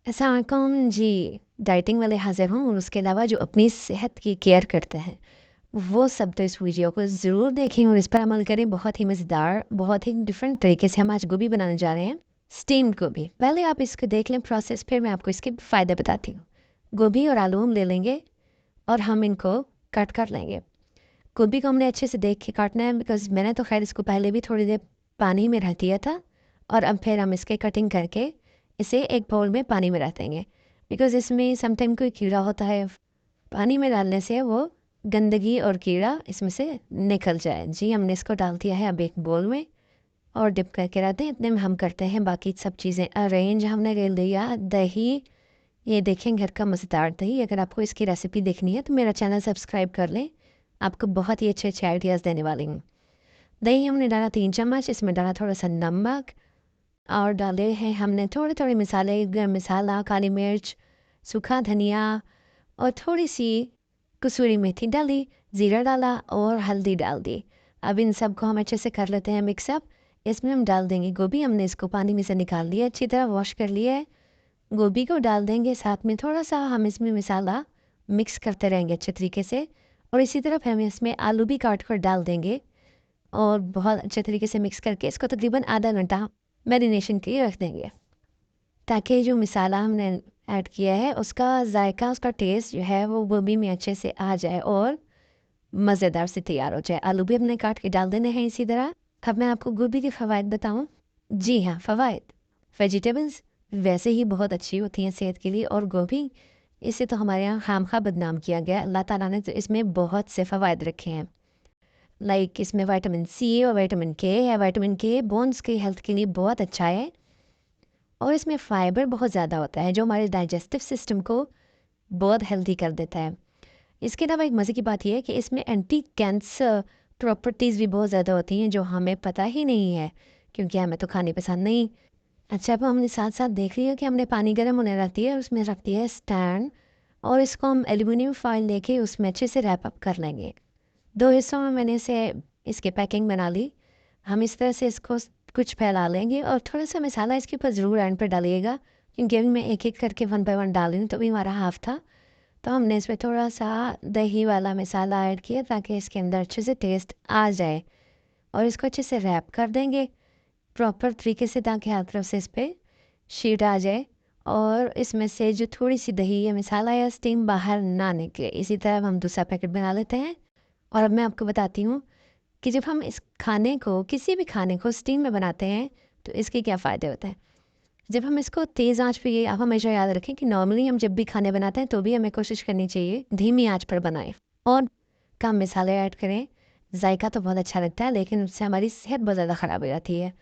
अस्सलामुअलैकुम जी। डाइटिंग वाले हाज़िर हूँ और उसके अलावा जो अपनी सेहत की केयर करते हैं, वो सब तो इस वीडियो को ज़रूर देखें और इस पर अमल करें। बहुत ही मज़ेदार, बहुत ही डिफरेंट तरीके से हम आज गोभी बनाने जा रहे हैं, स्टीम्ड गोभी। पहले आप इसको देख लें प्रोसेस, फिर मैं आपको इसके फ़ायदे बताती हूँ। गोभी और आलू हम ले लेंगे और हम इनको कट कर लेंगे। गोभी को हमने अच्छे से देख के काटना है, बिकॉज़ मैंने तो खैर इसको पहले भी थोड़ी देर पानी में रख दिया था और अब फिर हम इसके कटिंग करके इसे एक बाउल में पानी में रख देंगे, बिकॉज़ इसमें समटाइम कोई कीड़ा होता है। पानी में डालने से वो गंदगी और कीड़ा इसमें से निकल जाए। जी, हमने इसको डाल दिया है अब एक बाउल में और डिप करके रख दें। इतने में हम करते हैं बाकी सब चीज़ें अरेंज। हमने ले लिया दही, ये देखें घर का मज़ेदार दही। अगर आपको इसकी रेसिपी देखनी है तो मेरा चैनल सब्सक्राइब कर लें, आपको बहुत ही अच्छे अच्छे आइडियाज़ देने वाली हूँ। दही हमने डाला 3 चम्मच, इसमें डाला थोड़ा सा नमक और डाले हैं हमने थोड़े थोड़े मसाले, गरम मसाला, काली मिर्च, सूखा धनिया और थोड़ी सी कसूरी मेथी डाली, ज़ीरा डाला और हल्दी डाल दी। अब इन सब को हम अच्छे से कर लेते हैं मिक्सअप। इसमें हम डाल देंगे गोभी। हमने इसको पानी में से निकाल लिया, अच्छी तरह वॉश कर लिया है। गोभी को डाल देंगे, साथ में थोड़ा सा हम इसमें मसाला मिक्स करते रहेंगे अच्छे तरीके से। और इसी तरफ हम इसमें आलू भी काट कर डाल देंगे और बहुत अच्छे तरीके से मिक्स करके इसको तकरीबन आधा घंटा मैरिनेशन के लिए रख देंगे, ताकि जो मसाला हमने ऐड किया है उसका जायका, उसका टेस्ट जो है वो गोभी में अच्छे से आ जाए और मज़ेदार से तैयार हो जाए। आलू भी हमने काट के डाल देने हैं इसी तरह। अब मैं आपको गोभी के फ़वाद बताऊं। जी हाँ, फ़वाद। वेजिटेबल्स वैसे ही बहुत अच्छी होती हैं सेहत के लिए, और गोभी, इसे तो हमारे यहाँ खामखा बदनाम किया गया। अल्लाह ताला ने तो इसमें बहुत से फ़वाद रखे हैं। लाइक इसमें विटामिन सी और विटामिन के है। विटामिन के बोन्स की हेल्थ के लिए बहुत अच्छा है और इसमें फाइबर बहुत ज़्यादा होता है, जो हमारे डाइजेस्टिव सिस्टम को बहुत हेल्दी कर देता है। इसके अलावा एक मज़े की बात यह है कि इसमें एंटी कैंसर प्रॉपर्टीज़ भी बहुत ज़्यादा होती हैं, जो हमें पता ही नहीं है, क्योंकि हमें तो खाने पसंद नहीं। अच्छा, अब हमने साथ साथ देख लिया कि हमने पानी गर्म होने रख दिया है, उसमें रख दिया है स्टैंड, और इसको हम एल्यूमिनियम फॉइल लेके उसमें अच्छे से रैप अप कर लेंगे। 2 हिस्सों में मैंने इसे इसकी पैकिंग बना ली। हम इस तरह से इसको कुछ फैला लेंगे और थोड़ा-सा मसाला इसके ऊपर ज़रूर एंड पे डालिएगा, क्योंकि अभी मैं एक-एक करके 1 बाय 1 डाल रही हूँ, तो अभी हमारा हाफ़ था। तो हमने इसमें थोड़ा-सा दही वाला मसाला ऐड किया ताकि इसके अंदर अच्छे से टेस्ट आ जाए, और इसको अच्छे से रैप कर देंगे प्रॉपर तरीके से, ताकि हर तरफ से इस पे शीट आ जाए और इसमें से जो थोड़ी-सी दही या मसाला या स्टीम बाहर ना निकले। इसी तरह हम दूसरा पैकेट बना लेते हैं। और अब मैं आपको बताती हूँ कि जब हम इस खाने को, किसी भी खाने को स्टीम में बनाते हैं, तो इसके क्या फ़ायदे होते हैं। जब हम इसको तेज़ आंच पे, ये आप हमेशा याद रखें कि नॉर्मली हम जब भी खाने बनाते हैं तो भी हमें कोशिश करनी चाहिए धीमी आंच पर बनाएं और कम मसाले ऐड करें। जायका तो बहुत अच्छा लगता है, लेकिन उससे हमारी सेहत बहुत ज़्यादा ख़राब हो जाती है,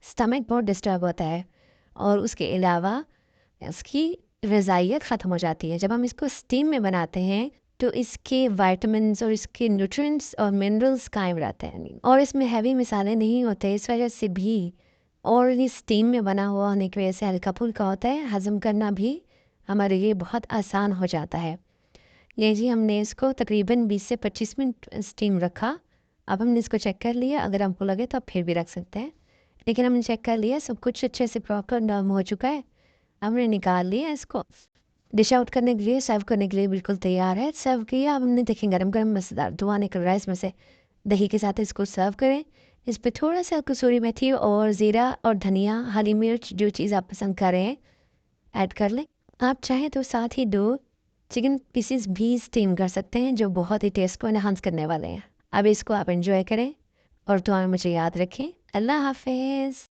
स्टमक बहुत डिस्टर्ब होता है, और उसके अलावा इसकी ग़िज़ाइयत ख़त्म हो जाती है। जब हम इसको स्टीम में बनाते हैं तो इसके विटामिन्स और इसके न्यूट्रिएंट्स और मिनरल्स कायम रहते हैं, और इसमें हैवी मसाले नहीं होते, इस वजह से भी। और ये स्टीम में बना हुआ होने की वजह से हल्का फुल्का होता है, हज़म करना भी हमारे लिए बहुत आसान हो जाता है। ये जी, हमने इसको तकरीबन 20 से 25 मिनट स्टीम रखा। अब हमने इसको चेक कर लिया, अगर हमको लगे तो आप फिर भी रख सकते हैं, लेकिन हमने चेक कर लिया सब कुछ अच्छे से प्रॉपर नरम हो चुका है। हमने निकाल लिया इसको, डिश आउट करने के लिए, सर्व करने के लिए बिल्कुल तैयार है। सर्व किया, अब हमने देखें गरम गरम मज़ेदार धुआं निकल रहा है इसमें से। दही के साथ इसको सर्व करें। इस पे थोड़ा सा कसूरी मेथी और ज़ीरा और धनिया, हरी मिर्च, जो चीज़ आप पसंद करें ऐड कर लें। आप चाहें तो साथ ही 2 चिकन पीसेस भी स्टीम कर सकते हैं, जो बहुत ही टेस्ट को एनहांस करने वाले हैं। अब इसको आप एंजॉय करें और दुआ में मुझे याद रखें। अल्लाह हाफ़िज़।